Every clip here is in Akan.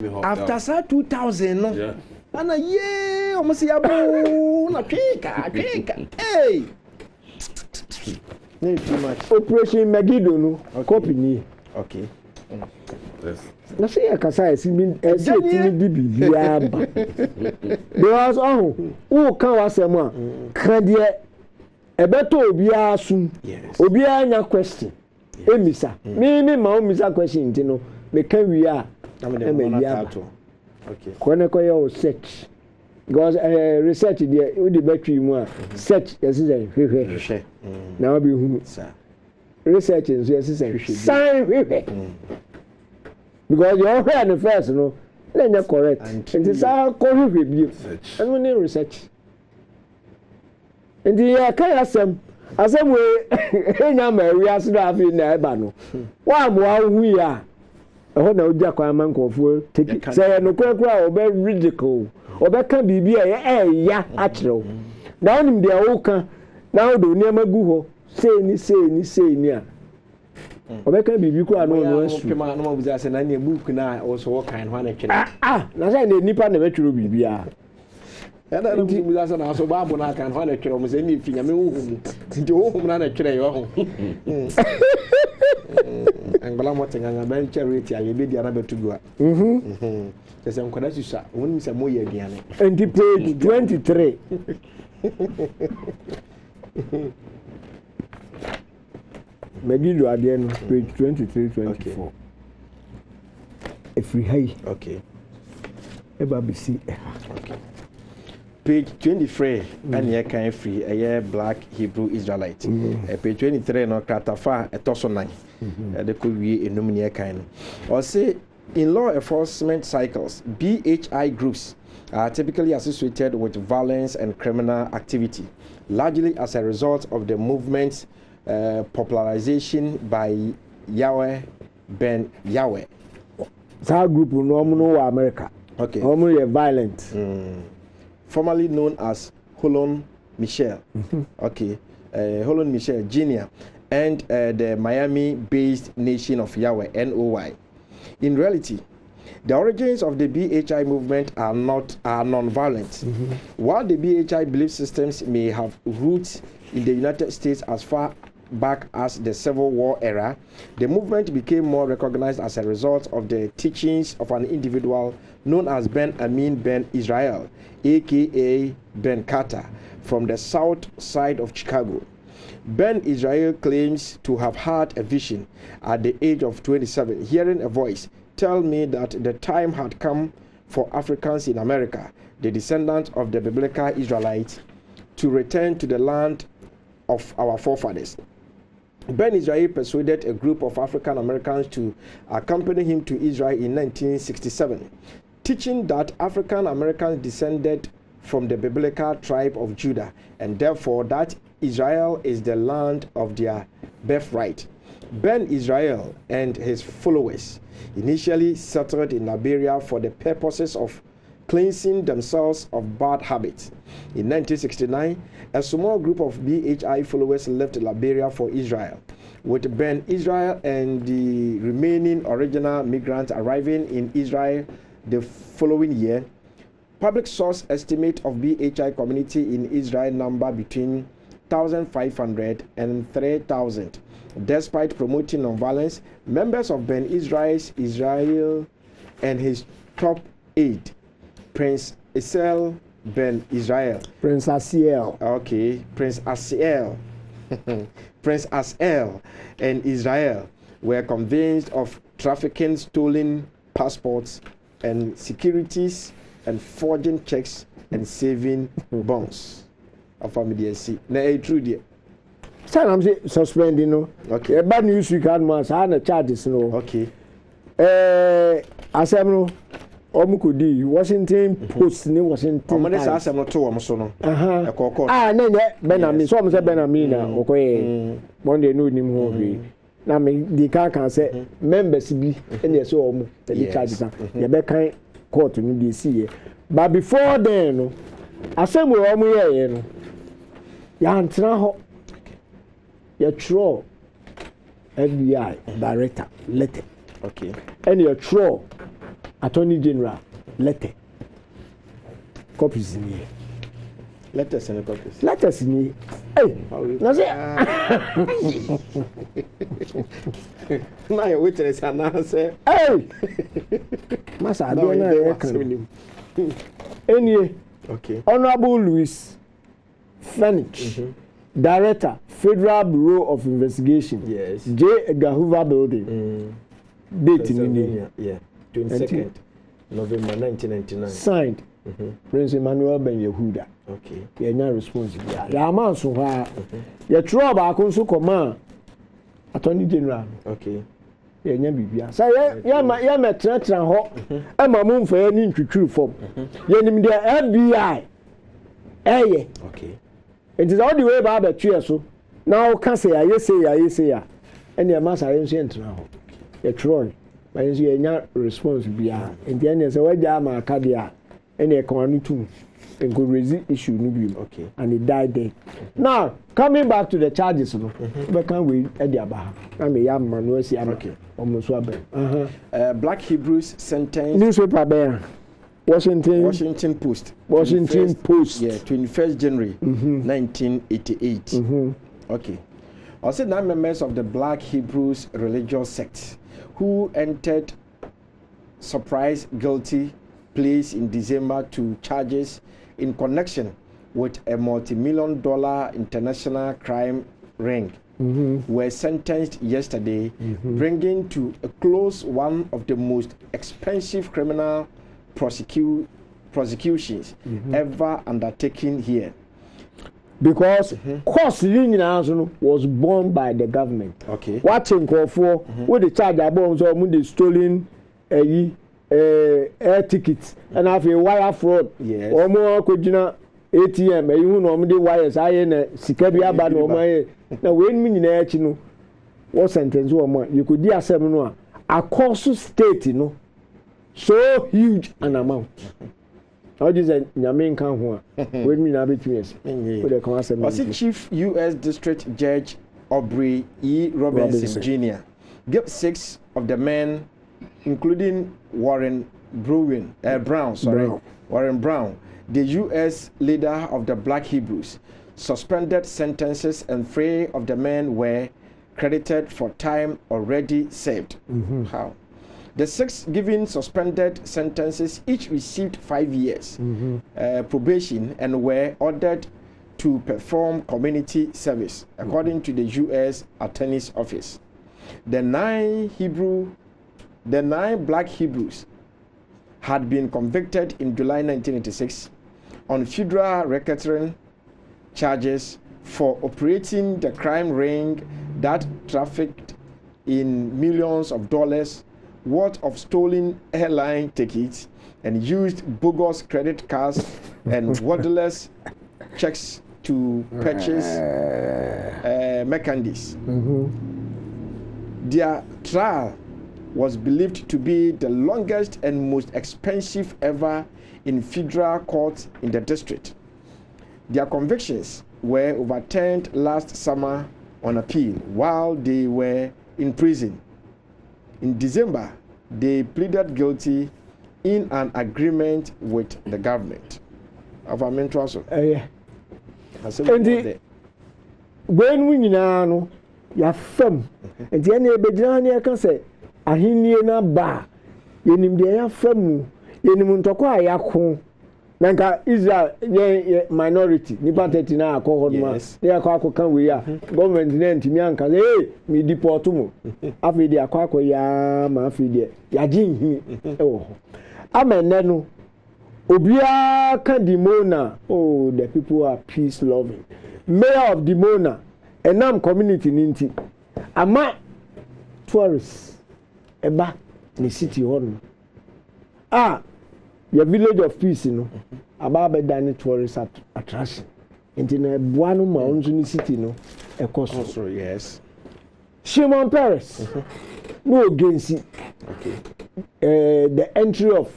after sa 2000 no ana ye almost yabo na tweka hey too much Operation Megiddo no copy ni okay yes na say akasa esi etimi di bibia ba because who kan wasem a kan de ebeto obi asun obi anya question emisa me ma omisa question nti no me kan wi a okay kone ko your search because research there we the battery mu a search yes is hwehwe na we be hu research is yes is sign hwehwe because you hear the first no then you correct and this are ko hwehwe bi and we need research and the kind asem we enya ma wi asdo afi na eba no wa mo ahu ya ho na oja kwa mankofo take say no kwakwa obe ridicule obe kan bibi ya akiro na onim de wo kan na o do niam agu ho sei ni a obe kan bibi kwa no asu pema no mabuza se na ne book na o so wo kan ho na twere na say na nipa na betwero bibi a na mabuza se na so ba na kan ho na twere mo se ni finya me wo hu nti wo hu na twere yo ho Angala motenganga ben charity aye be dia na betugua Tese nkoda susa woni se moye aduane and page 23 Megiddo again page 23 24 Every high okay eba bisi okay page 23 and ye kan free a black Hebrew Israelite page 23 no kratafa etoso 9 the could be a nominee kind or say in law enforcement cycles BHI groups are typically associated with violence and criminal activity largely as a result of the movement's popularization by Yahweh Ben Yahweh. That group no America okay violent formerly known as Holon Michel okay Holon Michel Jr. and the Miami-based Nation of Yahweh, NOY. In reality, the origins of the BHI movement are non-violent. While the BHI belief systems may have roots in the United States as far back as the Civil War era, the movement became more recognized as a result of the teachings of an individual known as Ben Amin Ben Israel, aka Ben Carter, from the south side of Chicago. Ben Israel claims to have had a vision at the age of 27, hearing a voice tell me that the time had come for Africans in America, the descendants of the biblical Israelites, to return to the land of our forefathers. Ben Israel persuaded a group of African Americans to accompany him to Israel in 1967, teaching that African Americans descended from the biblical tribe of Judah, and therefore that Israel is the land of their birthright. Ben Israel and his followers initially settled in Liberia for the purposes of cleansing themselves of bad habits. In 1969, a small group of BHI followers left Liberia for Israel, with Ben Israel and the remaining original migrants arriving in Israel the following year. Public source estimate of BHI community in Israel number between 1,500 and 3,000. Despite promoting nonviolence, members of Ben Israel and his top aide, Prince Asiel Ben Israel. Prince Asiel. Okay, Prince Asiel. Prince Asiel and Israel were convinced of trafficking stolen passports and securities and forging checks and saving bonds. Of family see. Na true there. Say I'm say suspending no. Okay. Bad news we can man say na charges no. Okay. Asem no omukodi Washington Post ni Washington. Omane say asem no to wo so no. Ekoko. Na nye Benami so mo say Benami na okoye. Monday no nim ho hwe. Na me di kan say members bi na say omo the charges ya be kan court ni dey see. But before then no asem we omo ye no ya antena ho ya true FBI director letter okay and your true Attorney General letter copies in here. Letters and copies. Letters in here. Hey, no say. Now your witness and now say, hey, Master, I don't know. Any okay. Honorable Louis Fenich, Director, Federal Bureau of Investigation. Yes. J. Edgar Hoover Building. Date in India. Yeah. 22nd November 1999. Signed. Prince Emmanuel Ben Yehuda. Okay. You are not responsible. The amount so far. You throw back on so command. Attorney General. Okay. You are not bibia. So you met Tretra Ho. I'm a moon for any true form. You name the FBI. Eh? Okay. It is all the way about the tree so. Now can say I say ya. And your master ancient now. You Troy. But you are not responsible. And the end say why jama kadia. And they come to and could resist issue no. Okay. And he died there. Now coming back to the charges, no. But can we at the aba? I mean, young man, we see. Okay. Almost what? Black Hebrews sentenced. Newspaper there. Washington Post. Washington Post. Yeah, 21st January 1988. Okay. Also, now members of the Black Hebrews religious sect who entered surprise guilty pleas in December to charges in connection with a multi-million-dollar international crime ring were sentenced yesterday, bringing to a close one of the most expensive criminal prosecutions ever undertaken here. Because cost was borne by the government. Okay. Watching for with the charge about the stolen air tickets and have a wire fraud. Yes. Or more could ATM, you know, the wires I in a Sikabia ban or my. Now, when minute, you know, what sentence or more, you could dear seminar. A cost state, you know, so huge an amount. How does a Yamin come here? When me now between us, with the concept. Was it Chief U.S. District Judge Aubrey E. Robinson Jr. gave 6 of the men, including Warren Brown, Warren Brown, the U.S. leader of the Black Hebrews, suspended sentences, and 3 of the men were credited for time already served. How? The 6 given suspended sentences each received 5 years probation and were ordered to perform community service, according to the U.S. Attorney's Office. The 9 Black Hebrews had been convicted in July 1986 on federal racketeering charges for operating the crime ring that trafficked in millions of dollars worth of stolen airline tickets and used bogus credit cards and wordless checks to purchase merchandise. Their trial was believed to be the longest and most expensive ever in federal courts in the district. Their convictions were overturned last summer on appeal while they were in prison. In December, they pleaded guilty in an agreement with the government. Of our mentor also. Yeah. And when we know, you're firm. And the end of the day, I can say, I hear na ba. Yenim de ya firm. Yenim ntokwa ya ko. Nanka Israel minority. Nipa 39 akọ hodma. They akọ kan we ya. Government na ntimi anka. Hey, me deport mu. Afi de akọ ya ma afi de. Ya jinhi ewo. Amene no. Obia kan Dimona. Oh, the people are peace loving. Mayor of Dimona. Enam community ninti. Ama tourists. Eba ni city hall. Your village of peace, you know. About the tourist attraction. And in a buano mountain city, no. A cost. Yes. Shimon Paris. No against it. Okay. The entry of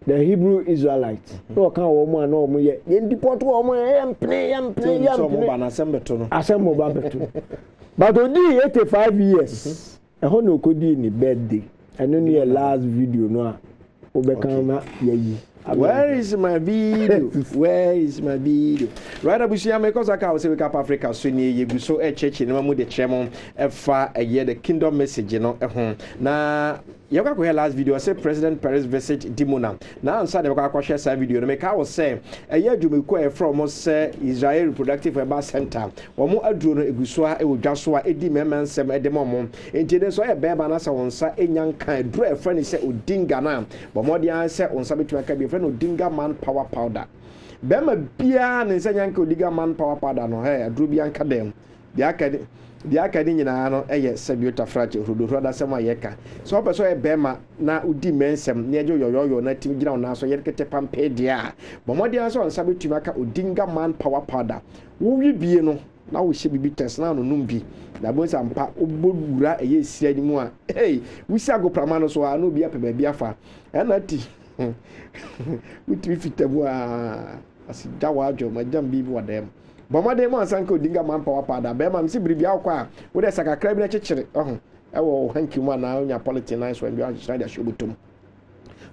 the Hebrew Israelites. No can woman no more yet. Yen deport woman assemble Babeton. But only 85 years. A hono could be in the birthday. And only a last video no. obekama yayi. Where is my video? Where is my video? Right, abusia me cause aka we Cap Africa so ni yegu so church no mu de chemo efa eye the kingdom message no ho. Na you go hear last video say President Perez visit Dimona. Now answer the go share some video no make I was say eye adwumeku e from say Israel Reproductive Health Center. Omo aduro no eguso a e wodwaso a edi memansem e de momo. Enti den so e beba na sa wonsa enyankan duro e friend say odinga na. But more dey say wonsa betu aka be friend odinga man power powder. Bema bia ne say nyanka odinga man power powder no he aduro bia nka dem. Dia aka ni nyina no eye Sabiota Frache Rodo da sema yeka so opeso e bema na udi mensem ne ejo yoyoyo na tim gina na so yekete pampe dia bomodi anso on Sabiotuma aka odinga man power powder wo wi bie no na wo hye bibi test na no numbi da bo sampa obodura eye sia ni mu a hey wisi agoprama no so a no bia pe ba bia fa na ti witri fitabu a asidawa ajo majam bibi wadem bomade mo ansanka odinga man power powder be ma msi bribia akwa wo de sakakra bi na chechire ewo hanki mu na onya politics nice when you are trying to show butum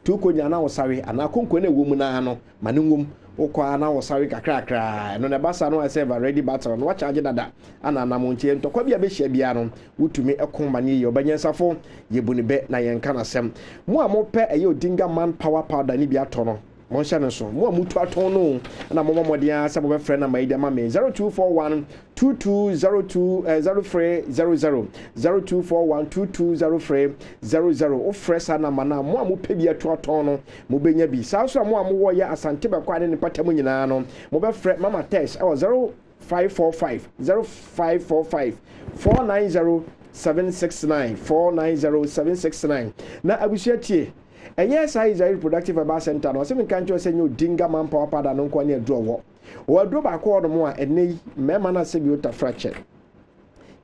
tu ko nya na wo sawe ana konko na ewo mu na no mane ngom ukwa na wo sawe kakrakra no ne basa no say ready battle no wa charge dada ana na mo ntie ntokwa bia be hia bia no wutumi ekon mane ye obanyensafo yebuni be na yenka na sem mo a mo pe eye odinga man power powder ni bia to no Monsha no so mo amutu aton no na mo modia se bo friend na mai de ma me 0241 2202 0300 0241 220300 o fresa na mana mo amu pe bia to aton no mo benya bi sa so mo amu wo ya asante be kwa ne ne patamu nyina no mo be friend mama text 0545 0545 490 769 490 769 na abusia tie yes, I is a reproductive about center. No, some country say you dinga man power powder no kwa near draw. O draw back all more and nay, memana Sabiota fracture.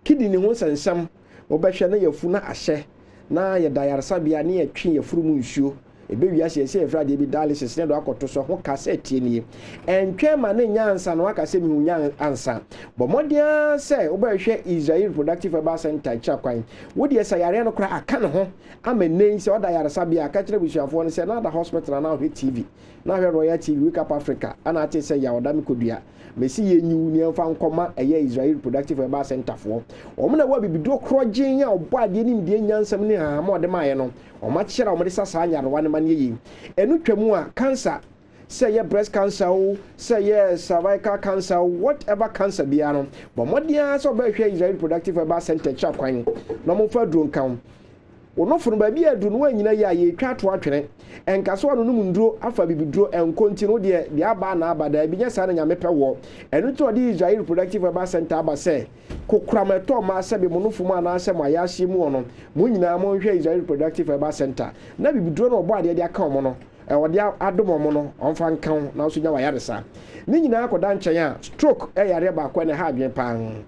Kidney wons and some, obesha na your funa ashe, na ya diarasabia near tree your fruit shoe. A baby as you say, Friday be dialysis, never got to so what cassette in ye. And chairman in Yansan, what I say, young answer. But more dear say, Obesha is a reproductive about center chaplain. Would you say, I don't cry? I can't, I'm a name, so Diarasabia, catch the wish of one, said another hospital and now hit TV. Now here Royal TV, Wake Up Africa, and I say, Yawadami Kudia. Me see ye new near found comma a year Israel Reproductive Health Center for. Or when I will be do crojing or body in the young some more than my own. Or much share of Marissa Sanya, one man ye. And Nutremua, cancer. Say yeah, breast cancer, say yes, cervical cancer, whatever cancer be on. But what the answer about Israel Reproductive Health Center chap crying. No more for drone count. Ono from baby adunu wa nyina ya ye twa to atwene enkaso anu no mundro afa bibidro enkontinu de aba na abada bi nya sa na nyame pewo enu to de Israel Reproductive Health Center aba se kokramato ma se be monofum ana se ma ya hye mu ono mu nyina mo hwe Israel Reproductive Health Center na bibidro no obo ade aka omo no wode adomo mo no onfa nkan na so nya wa yaresa ni nyina akoda nchen a stroke yare ba kwa ne ha adwen pan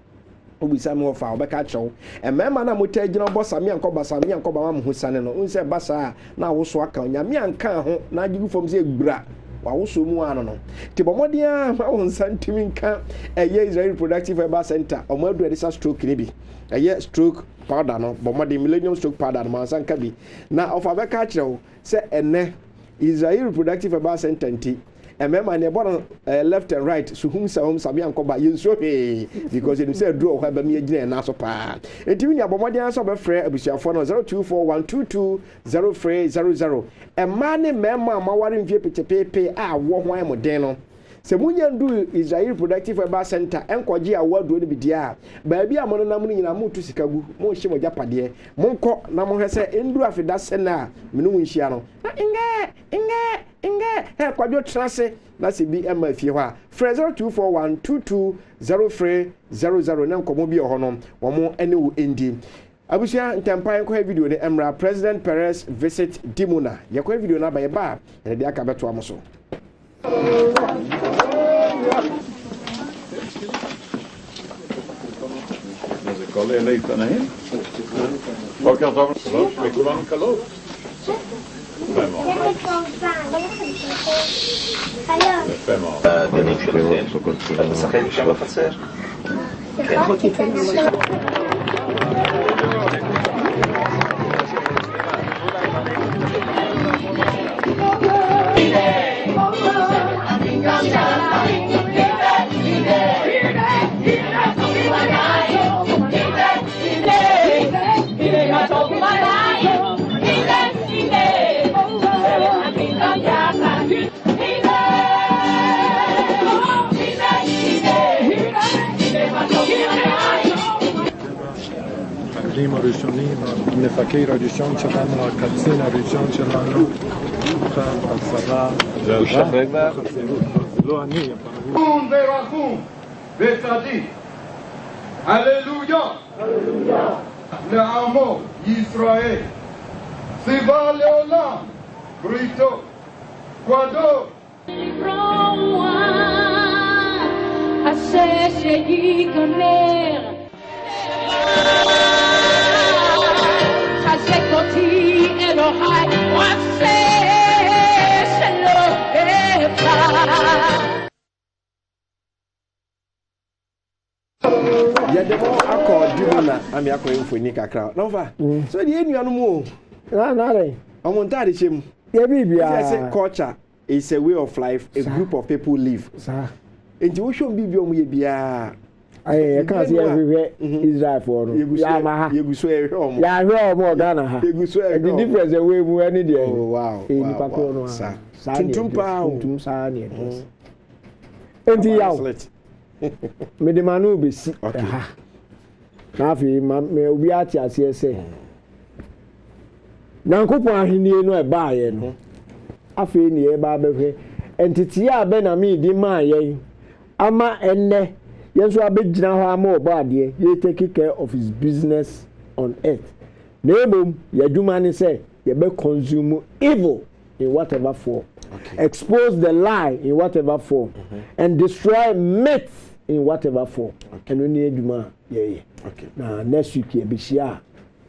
obisa me ofa obeka chew emema na motagina bossa me anko basa me anko ba ma husane no unse basa na woso aka nya me anka ho na agigu fom se gbura wa woso mu ano no ti bomodia ma wonsa ntimi nka eye Israel Reproductive Health Center omo adu edisa stroke ni bi eye stroke powder no bomodi millennium stroke powder no mansa nka bi na ofa beka chew se ene Israel Reproductive Health Center nti emema ne born left and right so hum sabi ankoba yenso he because you say draw ho ba me agina na so pa entimi ni abomode anso be frɛ abusuafo no 0241220300 emma ne mema amaware mfie petepepe a wo ho ayemden no se munya ndu Israel Reproductive Health Center enkoje awadu ne bidia ba bia mo na mo nyina mo tu sikagu mo hye mo japade mo nkɔ na mo hwese endu afida sena menu nhia no na inge he kwadwo trase na se bi ema fie ho a 0241220300 na nkomo bi ho no wo mo ene wo endi abusia ntempa enko video ne emra President Perez visit Dimona yakwa video na ba ye ba ene de aka beto amoso Ze kolle lite nej. Vad kan ta för mycket man kan lov. הראשונים, המפקד הראשון שלנו, הקצין הראשון שלנו, בצבא. זה על שם רגבר? זה לא אני, אבל הוא... ורחום וצדיק. הללויה. לעמו ישראל. ציווה לעולם בריתו. כבודו. עשה שיגמר חזק אותי אלוהי ועשה שלא אפר Yademo akọ dimona ami akọ infoni kakra. No fa. So the enuanu mu. Na re. Omo ntade chem. Ye bibia. Say culture is a way of life, a group of people live. Sa. Enti wo hwom bibia omo ye bia. Aye, ka se everywhere Israel for no. Ya ma ha. Yeguso e hwe omo. Ya hwe omo Ghana ha. Yeguso e hwe. The difference away mu any there. Oh wow. Ni pakro no. Sa. Tuntum pa. Tuntum sa ne. Enti yawo. Me de manu be si. Ha. Na afi me obi ati ase ese. Nankopon ahenie no e ba ye no. Afi ni e ba behwe. Entity a be na me di ma ye. Ama enne yenso abegyina ho ama obade ye take care of his business on earth. Nebom ye dwuma ni say ye be consume evil in whatever form. Okay. Expose the lie in whatever form and destroy myths in whatever form. And we need dwuma ye. Okay. Now next week ye be share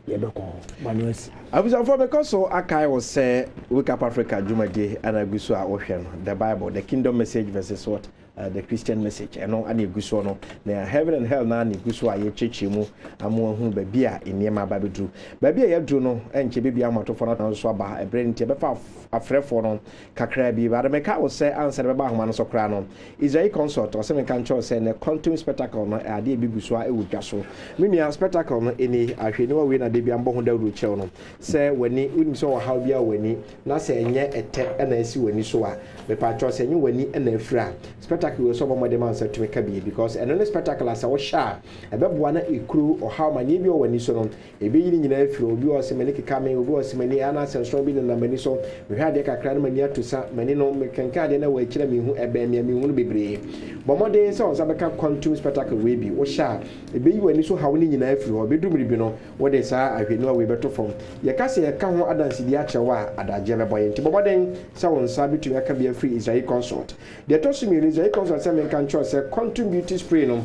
ye be ko manuesi. Abusafo because so Akai was say Wake Up Africa Jumade and Agusu a ohwe no the Bible the kingdom message versus what the Christian message and no ani Agusu no na heaven and hell na ani Agusu a ye cheche mu amu hu ba bia eniema ba bedru ba bia ye dru no enche bibia amato for na so aba ebre ntia be fa afrefo no kakra bi ba me ka wo say answer be ba homa no so kra no Israel consort o se me kan cho say na quantum spectacle no ade bi gusu a e wodwa so me spectacle no eni ahwe ni wa we na de bia mbo ho da ru chew no say wani unim so wa how bia wani na say enye ete na asi wani so a me pa cho say enye wani na afira spectacle we so bomode man say to me ka bi because eno spectacle as a wo sha e be boa na ekuru o how mani bi o wani so no e be yiri nyina afira obi o se mani keka me obi o se mani ana senso bi na mani so me hwa de kakra na mani atosa mani no me kenka de na wa kira me hu e be me hu no bebre bomode say on sa be ka quantum spectacle we bi wo sha e be yi wani so how ni nyina afira obi dumri bi no wo de sa ahwe no we beto from ye ka se ye ka ho adansi di achewa adaje me boye nti bomoden sa won sa bitumi aka bia free Israel consort de to so mi Israel consort say me kan cho say quantum beauty spray no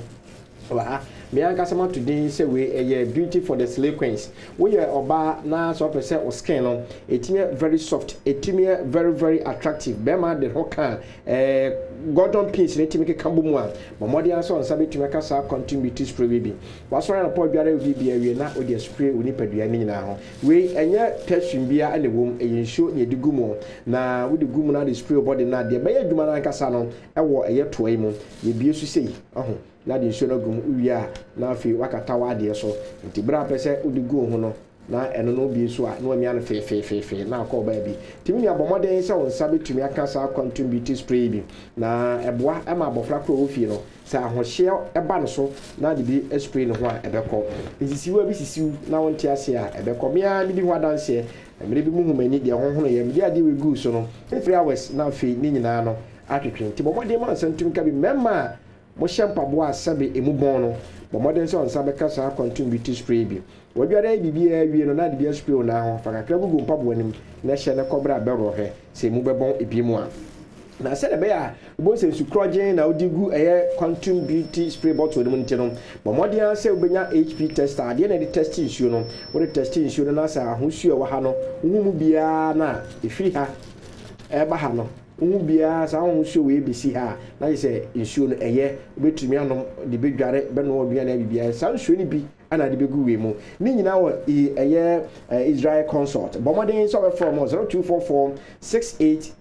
wa me an kasama today say we beauty for the slave queens we oba na so person o skin no etime very soft etime very very attractive be ma de hoka Gordon Pins etime ke kambo mu a momodi an so on sabe etime ka sa quantum beauty spray baby waso na po biara we bia we na o de spray oni padua ni nyina ho we enye teshin bia ane wom eyensho ne digumo na we de gumu na de spray body na de be aduma na kasa no ewo eye toyi mu ye bie su sei aho na de nsuo no gum uwia na afi wakata wade so nti bra pese udigu ho no na eno no bi so a no amia no fe na akọ ba bi timi ni abomoden se won sabe tumi aka sa quantum beauty spray bi na eboa e ma abofra kro ofie no sa ahohye e ba no so na de bi spray no ho a ebekọ isisiwa bi sisiw na won ti ase a ebekọ mia mi di ho adanse emre bi mu humani de ho ho ye mi di ade we gu so no 3 hours na afi ni nyina no atwetwe nti bomoden ma santum ka bi memma mo shempa bo asabe emu bon no bomoden se on sabe ka sa quantum beauty spray bi wadware bibia wie no na de bia spray na ho fa kakra gugu mpabo anim na hye ne kobra bero he se mu bebon ebiemu a na se de be a bo se su krogen na odigu quantum beauty spray bottle no nti no bomoden se obenya HP tester ade na de testing nsuo no wo de testing nsuo no na sa ahosuo wa ha no hu mu bia na efiri ha ba ha no hu bia sa ho nsuo we besi ha na say nsuo no betumi anom de bedware be no odua na bibia sa nsuo ni bi ana de begu we mu ni nyina wo Israel consort bomoden so from 0244 686